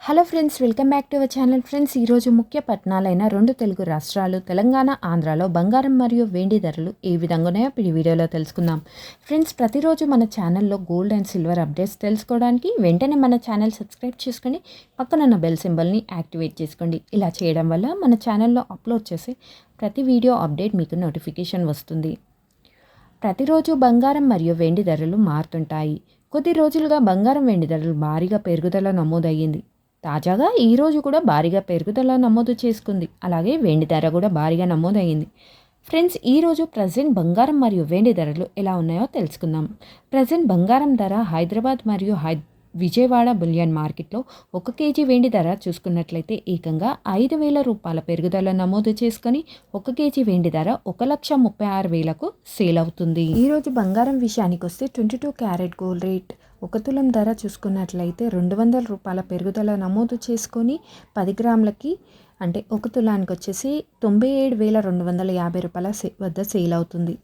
Hello friends, welcome back to our channel. Friends, ఈరోజు ముఖ్య పట్టణాలైన 2 తెలుగు రాష్ట్రాలు తెలంగాణ, ఆంధ్రాలో బంగారం మరియు వెండి ధరలు ఏ విధంగా ఉన్నాయో ఈ వీడియోలో తెలుసుకుందాం. ఫ్రెండ్స్, ప్రతిరోజు మన ఛానల్లో గోల్డ్ అండ్ సిల్వర్ అప్డేట్స్ తెలుసుకోవడానికి వెంటనే మన ఛానల్ సబ్స్క్రైబ్ చేసుకొని పక్కనున్న బెల్ సింబల్ని యాక్టివేట్ చేసుకోండి. ఇలా చేయడం వల్ల మన ఛానల్లో అప్లోడ్ చేసే ప్రతి వీడియో అప్డేట్ మీకు నోటిఫికేషన్ వస్తుంది. ప్రతిరోజు బంగారం మరియు వెండి ధరలు మారుతుంటాయి. కొద్ది రోజులుగా బంగారం, వెండి ధరలు భారీగా పెరుగుదల నమోదయ్యింది. తాజాగా ఈరోజు కూడా భారీగా పెరుగుదల నమోదు చేసుకుంది. అలాగే వెండి ధర కూడా భారీగా నమోదయ్యింది. ఫ్రెండ్స్, ఈరోజు ప్రజెంట్ బంగారం మరియు వెండి ధరలు ఎలా ఉన్నాయో తెలుసుకుందాం. ప్రజెంట్ బంగారం ధర హైదరాబాద్ మరియు విజయవాడ బులియన్ మార్కెట్లో 1 కేజీ వెండి ధర చూసుకున్నట్లయితే ఏకంగా 5,000 రూపాయల పెరుగుదల నమోదు చేసుకొని 1 కేజీ వెండి ధర 1,36,000కు సేల్ అవుతుంది. ఈరోజు బంగారం విషయానికి వస్తే 22 క్యారెట్ గోల్డ్ రేట్ 1 తులం ధర చూసుకున్నట్లయితే 200 రూపాయల పెరుగుదల నమోదు చేసుకొని 10 గ్రాములకి అంటే 1 తులానికి వచ్చేసి 97,250 రూపాయల వద్ద సేల్ అవుతుంది.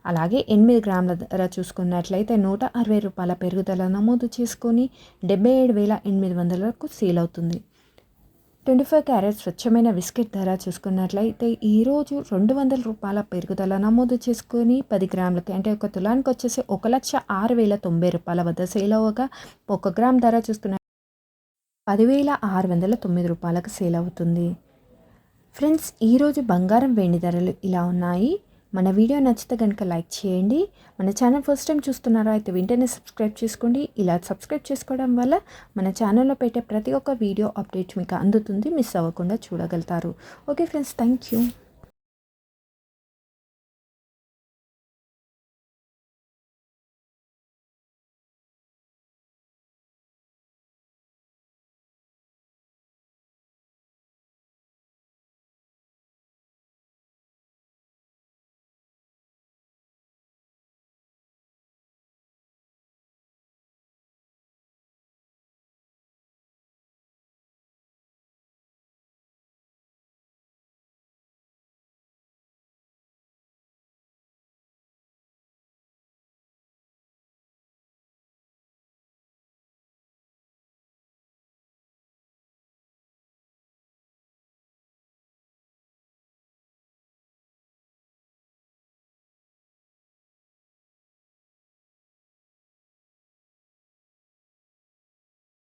అలాగే 8 గ్రాముల ధర చూసుకున్నట్లయితే 160 రూపాయల పెరుగుదల నమోదు చేసుకొని 77,800కు సేల్ అవుతుంది. 25 క్యారెట్ స్వచ్ఛమైన బిస్కెట్ ధర చూసుకున్నట్లయితే ఈరోజు 200 రూపాయల పెరుగుదల నమోదు చేసుకొని 10 గ్రాములకి అంటే 1 తులానికి వచ్చేసి 1,06,090 రూపాయల వద్ద సేల్ అవ్వగా 1 గ్రామ్ ధర చూసుకున్న 10,609 రూపాయలకు సేల్ అవుతుంది. ఫ్రెండ్స్, ఈరోజు బంగారం, వెండి ధరలు ఇలా ఉన్నాయి. మన వీడియో నచ్చితే కనుక లైక్ చేయండి. మన ఛానల్ ఫస్ట్ టైం చూస్తున్నారా అయితే వెంటనే సబ్స్క్రైబ్ చేసుకోండి. ఇలా సబ్స్క్రైబ్ చేసుకోవడం వల్ల మన ఛానల్లో పెట్టే ప్రతి ఒక్క వీడియో అప్డేట్ మీకు అందుతుంది, మిస్ అవ్వకుండా చూడగలుగుతారు. Okay friends, thank you.